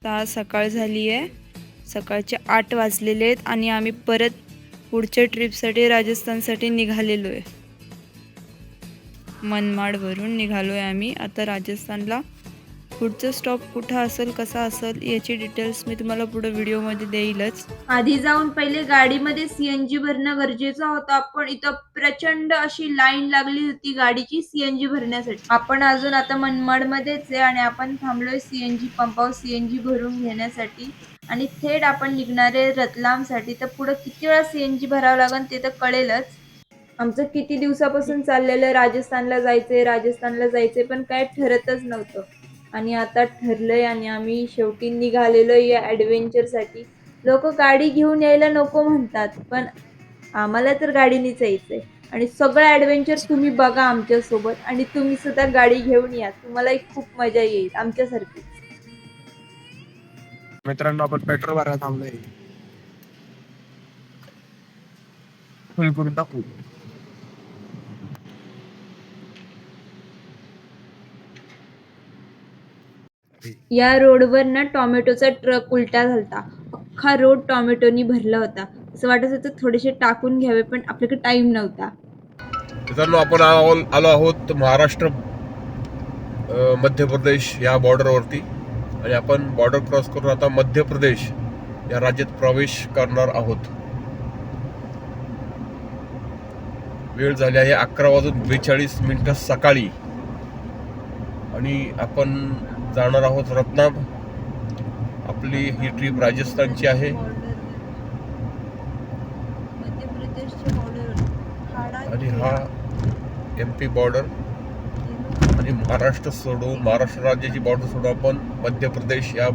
आता सकाळ झाली आहे. सकाळचे 8 वाजलेले आहेत आणि आम्ही परत पुढच्या ट्रिपसाठी राजस्थानसाठी निघालेलो आहे. मनमाडवरून निघालो आहे आम्ही आता राजस्थानला. पुढचं स्टॉप कुठं असेल, कसा असेल याची डिटेल्स मी तुम्हाला पुढे व्हिडिओमध्ये देईलच. आधी जाऊन पहिले गाडीमध्ये सीएनजी भरणं गरजेचं होतं. पण इथं प्रचंड अशी लाईन लागली होती गाडीची सीएनजी भरण्यासाठी. आपण अजून आता मनमाडमध्येच आहे आणि आपण थांबलोय सीएनजी पंपावर सीएनजी भरून घेण्यासाठी आणि थेट आपण निघणारे रतलामसाठी. तर पुढे किती वेळा सीएनजी भरावं लागेल ते तर कळेलच. आमचं किती दिवसापासून चाललेलं राजस्थानला जायचंय पण काय ठरतच नव्हतं आणि आता ठरलंय आणि आम्ही शेवटी निघालेलो या ॲडव्हेंचरसाठी. लोक गाडी घेऊन यायला नको म्हणतात पण आम्हाला तर गाडीनेच यायचंय आणि सगळं ॲडव्हेंचर तुम्ही बघा आमच्यासोबत आणि तुम्ही सुद्धा गाडी घेऊन या. तुम्हालाही खूप मजा येईल आमच्यासारखीच. मित्रांनो, आपण पेट्रोल भरायला थांबलोय. फुल करून टाकू. या रोडवर ना टोमॅटोचा ट्रक उलटा झालता. अख्खा रोड टोमॅटोनी भरला होता. असं वाटत होतं थोडेसे टाकून घ्यावे पण आपल्याकडे टाइम नव्हता. मित्रांनो, आपण आलो आहोत महाराष्ट्र मध्य प्रदेश या बॉर्डरवरती आणि आपण बॉर्डर क्रॉस करून आता मध्य प्रदेश या राज्यात प्रवेश करणार आहोत. वेळ झाली आहे 11:42 सकाळी आणि आपण जाणार आहोत रत्नाम. आपली ही ट्रिप राजस्थानची आहे. आणि हा MP बॉर्डर आणि महाराष्ट्र सोडून, महाराष्ट्र राज्याची बॉर्डर सोडून आपण मध्य प्रदेश या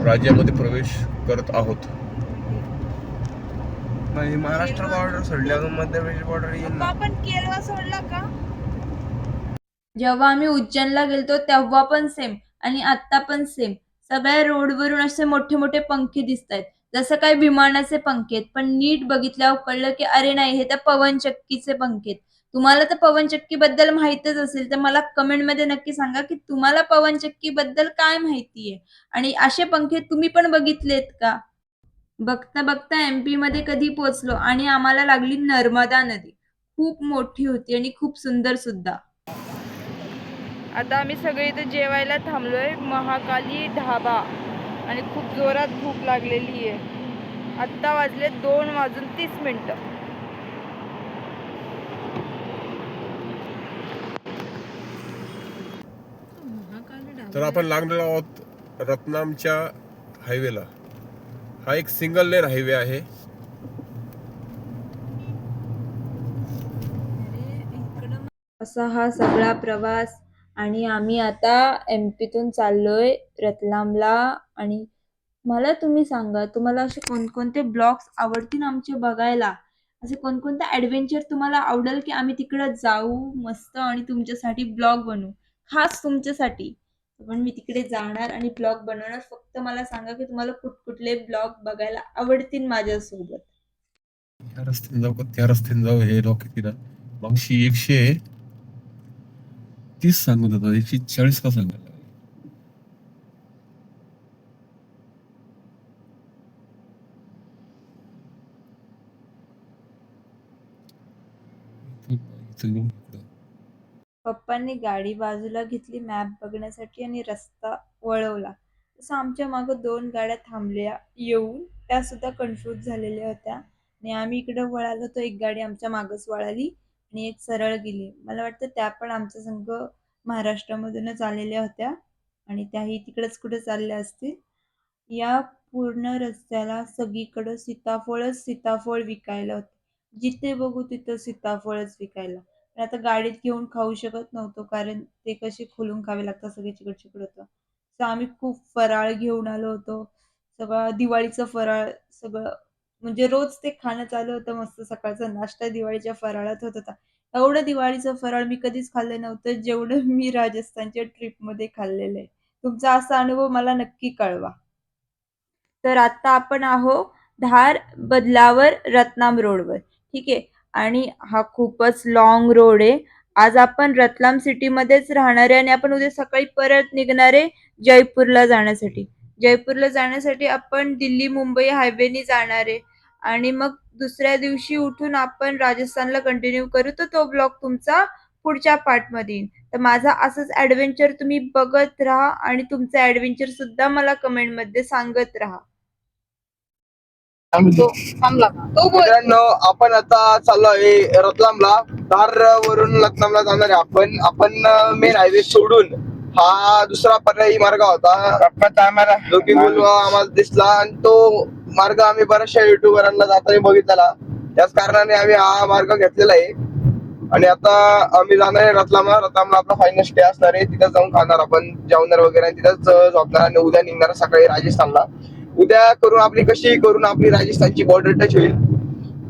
राज्यामध्ये प्रवेश करत आहोत. महाराष्ट्र बॉर्डर सोडल्यावर मध्य प्रदेश बॉर्डर येईल ना. आपण केरळ सोडला का? जेव्हा आम्ही उज्जैनला गेलतो तेव्हा पण सेम आणि आता पण सेम. सगळ्या रोडवरून असे मोठे मोठे पंखे दिसत आहेत, जसं काही विमानाचे पंखे आहेत. पण नीट बघितल्यावर कळलं की अरे नाही, हे तर पवनचक्कीचे पंखे आहेत. तुम्हाला तर पवनचक्की बद्दल माहितच असेल तर मला कमेंट मध्ये नक्की सांगा की तुम्हाला पवनचक्की बद्दल काय माहितीये आणि असे पंखे तुम्ही पण बघितलेत का. बघता बघता MP मध्ये कधी पोहोचलो आणि आम्हाला लागली नर्मदा नदी. खूप मोठी होती आणि खूप सुंदर सुद्धा. आता आम्ही सगळे इथे जेवायला थांबलोय महाकाली ढाबा आणि खूप जोरात भूक लागलेली आहे. आत्ता वाजले 2:30. तर आपण लागलेलो आहोत रत्नामच्या हायवेला. हा एक सिंगल लेन हायवे आहे. असा हा सगळा प्रवास आणि आम्ही आता MP तून चाललोय रतलामला. आणि मला तुम्ही सांगा, तुम्हाला असे कोणकोणते ब्लॉग्स आवडतील आमचे बघायला, असे कोणकोणते ॲडव्हेंचर तुम्हाला आवडेल की आम्ही तिकडे जाऊ मस्त आणि तुमच्यासाठी ब्लॉग बनवू, खास तुमच्यासाठी. पण मी तिकडे जाणार आणि ब्लॉग बनवणार. फक्त मला सांगा की तुम्हाला कुठकुठले ब्लॉग बघायला आवडतील माझ्यासोबत. ह्या रस्त्याने जाऊ का त्या रस्त्याने जाऊ, हे लोक किती ना मागशी 130 सांगत होता, 140 का सांगायला. पप्पांनी गाडी बाजूला घेतली मॅप बघण्यासाठी आणि रस्ता वळवला. तसं आमच्या मागं 2 गाड्या थांबल्या येऊन. त्या सुद्धा कन्फ्यूज झालेल्या होत्या आणि आम्ही इकडं वळालो तर एक गाडी आमच्या मागच वळाली आणि एक सरळ गेली. मला वाटतं त्या पण आमच्या संग महाराष्ट्रामधूनच आलेल्या होत्या आणि त्याही तिकडेच कुठे चालल्या असतील. या पूर्ण रस्त्याला सगळीकडं सीताफळ विकायला होते. जिथे बघू तिथं सीताफळच विकायला. पण आता गाडीत घेऊन खाऊ शकत नव्हतो कारण ते कसे खोलून खावे लागतात, सगळे चिकट चिकट होतं. तर आम्ही खूप फराळ घेऊन आलो होतो. सगळं दिवाळीचं फराळ सगळं, म्हणजे रोज ते खाणं चालू होतं. मस्त सकाळचा नाश्ता दिवाळीच्या फराळात होत होता. एवढं दिवाळीचं फराळ मी कधीच खाल्लं नव्हतं जेवढं मी राजस्थानच्या ट्रिपमध्ये खाल्लेलं आहे. तुमचा असा अनुभव मला नक्की कळवा. तर आता आपण आहो धार बदलावर रत्नाम रोडवर. ठीक आहे. आणि हा खूपच लॉंग रोड आहे आज आपण रतलाम सिटीमध्येच राहणारे आणि आपण उद्या सकाळी परत निघणारे जयपूरला जाण्यासाठी. जयपूरला जाण्यासाठी आपण दिल्ली मुंबई हायवेने जाणारे आणि मग दुसऱ्या दिवशी उठून आपण राजस्थानला कंटिन्यू करू. तर तो ब्लॉग तुमचा पुढच्या पार्टमध्ये येईल. तर माझा असंच ॲडव्हेंचर तुम्ही बघत राहा आणि तुमचं ॲडव्हेंचर सुद्धा मला कमेंटमध्ये सांगत राहा. मित्रांनो, आपण आता चाललो आहे रतलामला. धार वरून रतलामला जाणार आहे आपण मेन हायवे सोडून हा दुसरा पर्यायी मार्ग होता आम्हाला जो की आम्हाला दिसला आणि तो मार्ग आम्ही बऱ्याचशा युट्यूबरांना जाताना बघितलेला. त्याच कारणाने आम्ही हा मार्ग घेतलेला आहे आणि आता आम्ही जाणार आहे रतलामला. रतलामला आपला फायनल स्टे असणार आहे. तिथं जाऊन खाणार आपण जेवणार वगैरे आणि तिथंच झोपणार आणि उद्या निघणार सकाळी राजस्थानला. उद्या करून आपली राजस्थानची बॉर्डर टच होईल.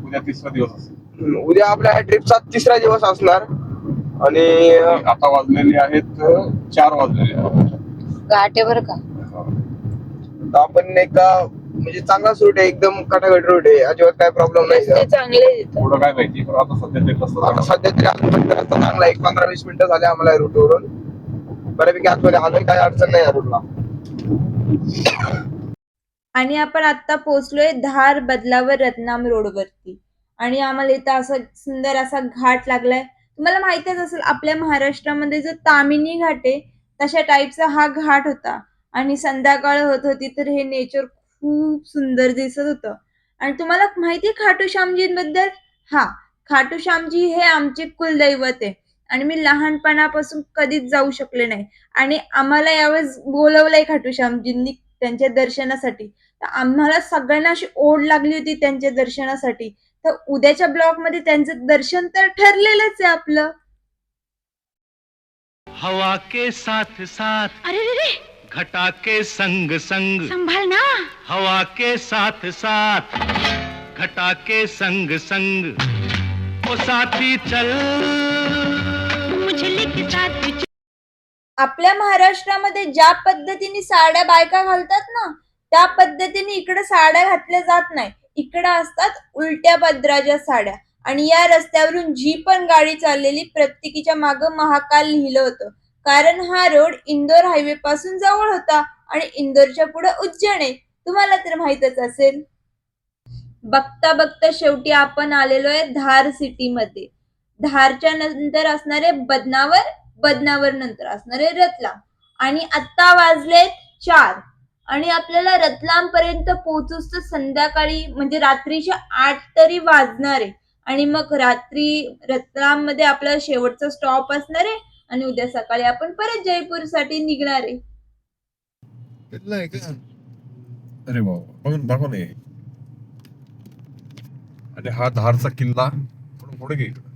उद्या तिसरा दिवस असेल. उद्या आपल्या ट्रिपचा तिसरा दिवस असणार आणि आता वाजलेले आहेत 4 वाजलेले आहेत. घाटे बरं का. आता आपण म्हणजे चांगला रूट आहे, एकदम कटाकट रूट आहे, अजिबात काय प्रॉब्लेम नाही. चांगले थोडं काय माहिती पण आता सध्या ते कसं आता सध्या तरी आजपर्यंत रस्ता चांगला 15-20 मिनिटं झाले आम्हाला रूट वरून. बऱ्यापैकी आतमध्ये आलोय, काही अडचण नाही या रूटला. आणि आपण आता पोहोचलोय धार बदलावर रत्नाम रोडवरती आणि आम्हाला इथं असा सुंदर असा घाट लागलाय. तुम्हाला माहितीच असेल आपल्या महाराष्ट्रामध्ये जो तामिनी घाट आहे तशा टाईपचा हा घाट होता आणि संध्याकाळ होत होती तर हे नेचर खूप सुंदर दिसत होतं. आणि तुम्हाला माहितीये खाटू श्यामजींबद्दल? हा, खाटू श्यामजी हे आमचे कुलदैवत आहे आणि मी लहानपणापासून कधीच जाऊ शकले नाही आणि आम्हाला यावेळेस बोलवलंय खाटू श्यामजींनी त्यांच्या दर्शनासाठी. तर आम्हाला सगळ्यांना अशी ओढ लागली होती त्यांच्या दर्शनासाठी. तर उद्याच्या ब्लॉग मध्ये त्यांचं दर्शन तर ठरलेलंच आहे आपलं. हवा के साथ साथ अरे रे रे, घटा के संग संग संभाल ना. हवा के साथ साथ घटा के संग संग ओ साथी चल मुझे लेके साथ चल. आपल्या महाराष्ट्रामध्ये ज्या पद्धतीने साड्या बायका घालतात ना त्या पद्धतीने इकडे साड्या घातल्या जात नाही. इकडे असतात उलट्या पदराच्या साड्या आणि या रस्त्यावरून जी पण गाडी चाललेली प्रत्येकीच्या मागं महाकाल लिहिलं होतं. कारण हा रोड इंदोर हायवे पासून जवळ होता आणि इंदोरच्या पुढे उज्जैन आहे, तुम्हाला तर माहितच असेल. बघता बघता शेवटी आपण आलेलो आहे धार सिटी मध्ये. धारच्या नंतर असणारे बदनावर, बदनावर नंतर असणारे रतलाम आणि आता वाजलेत 4 आणि आपल्याला रतलाम पर्यंत पोहोचूच तर संध्याकाळी म्हणजे रात्रीचे 8 तरी वाजणार आहे आणि मग रात्री रतलाम मध्ये आपला शेवटचा स्टॉप असणार आहे आणि उद्या सकाळी आपण परत जयपूर साठी निघणार आहे. अरे बाबा बघून दाखव नाही. आणि हा धारचा किल्ला थोडं पुढे घे इकडं.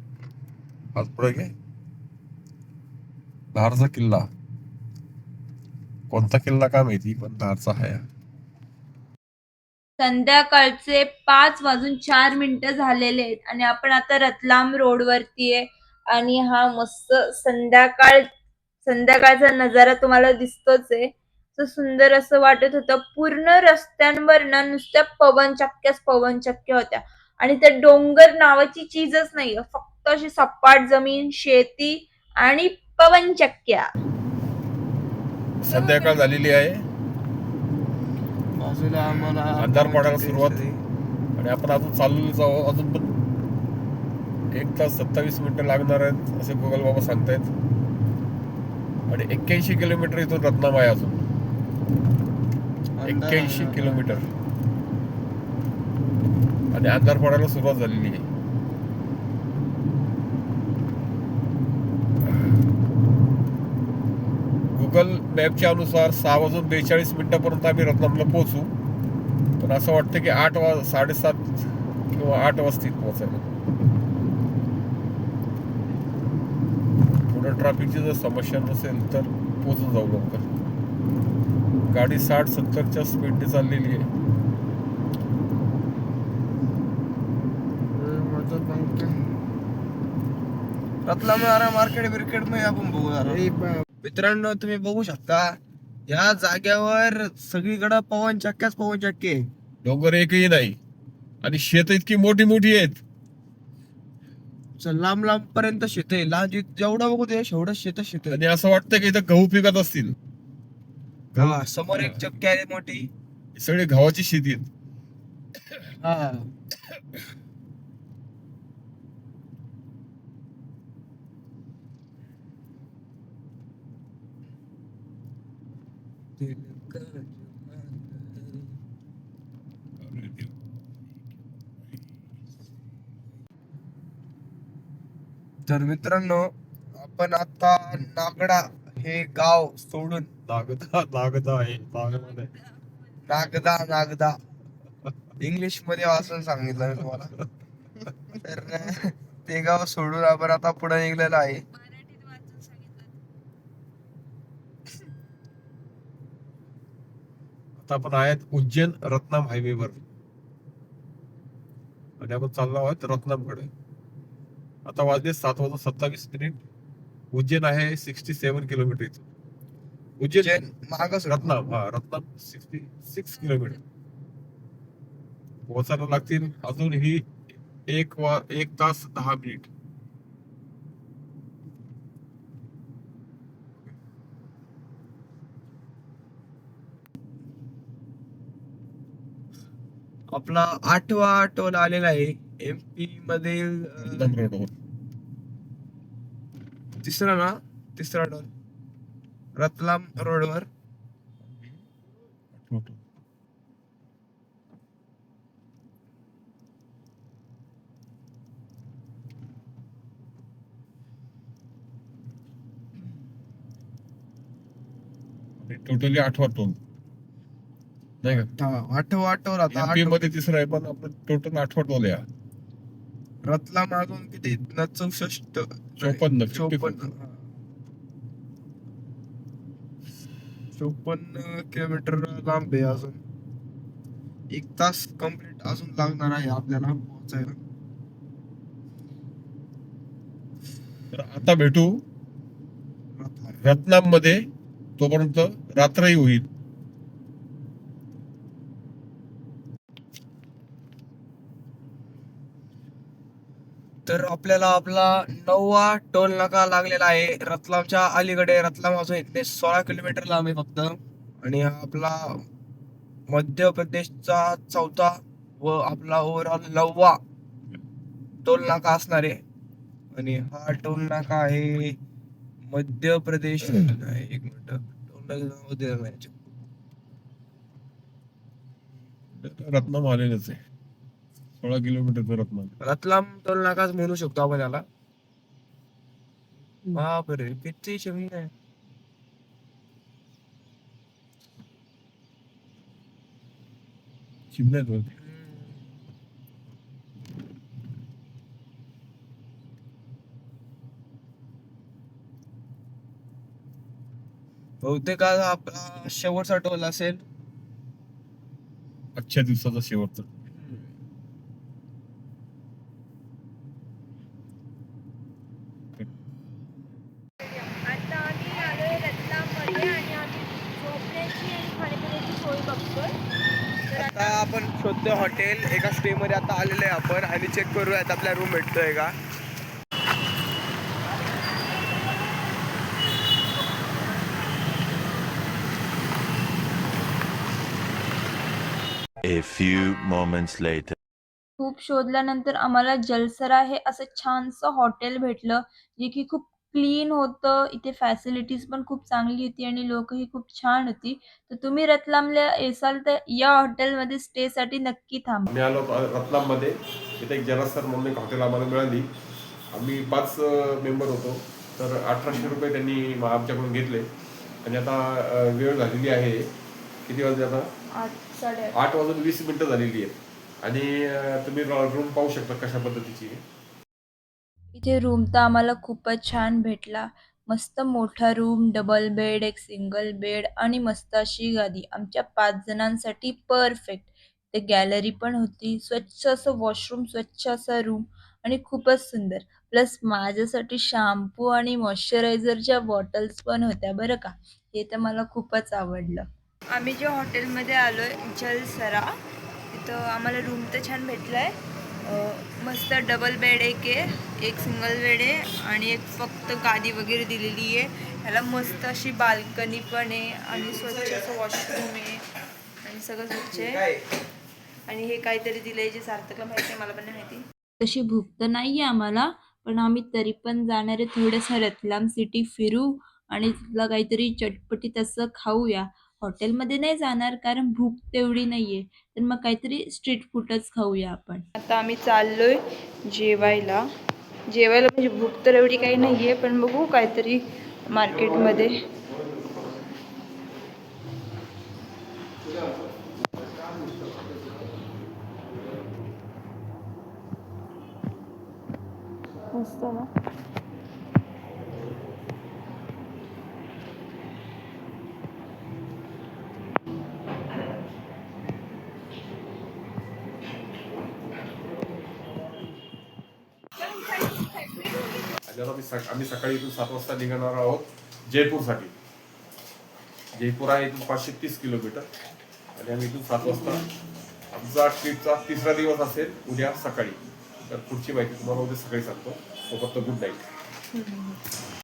हा पुढे घे. धारचा किल्ला कोणता किल्ला काय माहिती पण धारचा आहे. संध्याकाळचे 5:04 झालेले आहेत आणि आपण आता रतलाम रोडवरती आहे आणि हा मस्त संध्याकाळचा नजारा तुम्हाला दिसतोच आहे. सुंदर असं वाटत होतं. पूर्ण रस्त्यांवर ना नुसत्या पवनचक्क्या होत्या आणि त्या डोंगर नावाची चीजच नाहीये, फक्त अशी सपाट जमीन, शेती आणि पवनचक्क्या. संध्याकाळ झालेली आहे, बाजूला आम्हाला अंधार पडायला सुरुवात आणि आपण अजून चाललेलो जाऊ. अजून पण 1 तास 27 मिनिटं लागणार आहेत असे गुगल बाबा सांगतायत आणि 81 किलोमीटर इथून रत्नाम आहे. अजून 81 किलोमीटर आणि अंधार पडायला सुरुवात झालेली आहे. गुगल मॅपच्या अनुसार 6:42 पर्यंत आम्ही रत्नामला पोहोचू, पण असं वाटतं की 7:30 किंवा 8 वाजतील पोहोचायला. पुढे ट्रॅफिकची जर समस्या नसेल तर पोहोचून जाऊ लवकर. गाडी 60-70च्या स्पीडने चाललेली आहे. रतलाम मार्केट बिरकेट मध्ये आपण बघू. मित्रांनो, तुम्ही बघू शकता या जाग्यावर सगळीकडे पवन चक्के. डोंगर एकही नाही आणि शेत इतकी मोठी मोठी आहेत. लांब लांब पर्यंत शेत आहे, लहान जेवढं बघू ते एवढं शेत आणि असं वाटतं की इथं गहू पिकत असतील. हा समोर एक चक्की आहे मोठी. ही सगळी गव्हाची शेती आहेत. हा तर मित्रांनो, आपण आता नागडा हे गाव सोडून लागता आहे बागामध्ये. नागदा इंग्लिश मध्ये वाचून सांगितलं मी तुम्हाला. तर ते गाव सोडून आपण आता पुढे निघलेलो आहे. आता आपण आहेत उज्जैन रत्नाम हायवेवर आणि आपण चाललो आहोत रत्नामकडे. आता वाजले 7:27. उज्जैन आहे 67 किलोमीटर इथं. उज्जैन मागच रत्नाम, हा रत्नाम 66 किलोमीटर. पोहोचायला लागतील अजून ही 1 तास 10 मिनिट. आपला 8वा टोल आलेला आहे MP मधील. रत्नाम रोडवर. तिसरा टोल रतलाम रोडवर. टोटली 8वा टोल नाही का? 8वा टोल आता. MP मध्ये तिसरा आहे पण आपलं टोटल 8वा टोल आहे. रतलाम अजून किती 64 54 54 किलोमीटर लांब आहे अजून. 1 तास कम्प्लीट अजून लागणार आहे आपल्याला पोहोचायला. तर आता भेटू रत्नाम मध्ये. तोपर्यंत रात्रही होईल. तर आपल्याला आपला 9वा टोल नाका लागलेला आहे रतलामच्या अलीकडे. रतलाम अजून इथे 16 किलोमीटर लांब आहे फक्त. आणि हा आपला मध्य प्रदेशचा 4था व आपला ओव्हरऑल 9वा टोल नाका असणार आहे. आणि हा टोल नाका आहे मध्य प्रदेश. एक मिनिट, टोल नाव दिलं नाही. रत्नाम आलेलंच आहे. 16 किलोमीटर रत्नाम. रतलाम टोल नाकाच म्हणू शकतो आपण याला. बापरे किती शमी आहे. चिमण्यात होते. बहुतेक आज आपला शेवटचा टोल असेल. आजच्या दिवसाचा शेवटचा. आता आम्ही आलोय रत्नाममध्ये आणि आम्ही झोपण्याची आणि खाण्यापिण्याची सोय बघतोय. आता आपण शोधतोय हॉटेल. एका स्टे मध्ये आता आलेलो आहे आपण आणि चेक करूयात आपल्या रूम भेटतोय का. A few moments later. खूप शोधल्यानंतर आम्हाला जलसरा हे असं छानसं हॉटेल भेटलं, जे की खूप क्लीन होतं. इथे फॅसिलिटीज पण खूप चांगली होती आणि लोकही खूप छान होती. तर तुम्ही रतलामला येसाल तर या हॉटेलमध्ये स्टेसाठी नक्की थांबा. आम्ही आलो रत्नाम मध्ये. इथे एक जरासर म्हणून एक हॉटेल आम्हाला मिळाली. आम्ही 5 मेंबर होतो. तर 1800 रुपये त्यांनी आमच्याकडून घेतले. आणि आता वेळ झालेली आहे. किती वाजले आता? 8:30. 8:20 झालेली आहे. आणि तुम्ही रूम पाहू शकता कशा पद्धतीची आहे. इथे रूम तर आम्हाला खूपच छान भेटला. मस्त मोठा रूम, डबल बेड, एक सिंगल बेड आणि मस्त अशी गादी. आमच्या 5 जणांसाठी परफेक्ट. ते गॅलरी पण होती. स्वच्छ असं वॉशरूम, स्वच्छ असा रूम आणि खूपच सुंदर. प्लस माझ्यासाठी शॅम्पू आणि मॉइश्चरायझरच्या बॉटल्स पण होत्या बरं का. हे तर मला खूपच आवडलं. आम्ही ज्या हॉटेलमध्ये आलोय जलसरा, तिथं आम्हाला रूम तर छान भेटलाय. मस्त डबल बेड एक सिंगल बेड आहे आणि एक फक्त गादी वगैरे दिलेली आहे. ह्याला मस्त अशी बाल्कनी पण आहे आणि स्वच्छ असं वॉशरूम आहे आणि सगळं स्वच्छ आहे. आणि हे काहीतरी दिलंय जे सार्थकला माहिती आहे, मला पण नाही माहिती. तशी भूक तर नाहीये आम्हाला, पण आम्ही तरी पण जाणार आहे थोडंसं रतलाम सिटी फिरू आणि तिथलं काहीतरी चटपटी तसं खाऊया. हॉटेलमध्ये नाही जाणार कारण भूक तेवढी नाहीये, तर मग काहीतरी स्ट्रीट फूडच खाऊया आपण. आता आम्ही चाललोय जेवायला म्हणजे भूक तर एवढी काही नाहीये, पण बघू काहीतरी मार्केटमध्ये. मस्त ना. आम्ही सकाळी इथून 7 वाजता निघणार आहोत जयपूरसाठी. जयपूर आहे इथून 530 किलोमीटर आणि आम्ही इथून 7 वाजता आमचा ट्रिपचा 3रा दिवस असेल उद्या सकाळी. तर पुढची माहिती तुम्हाला उद्या सकाळी सांगतो. तोपर्यंत गुड नाईट.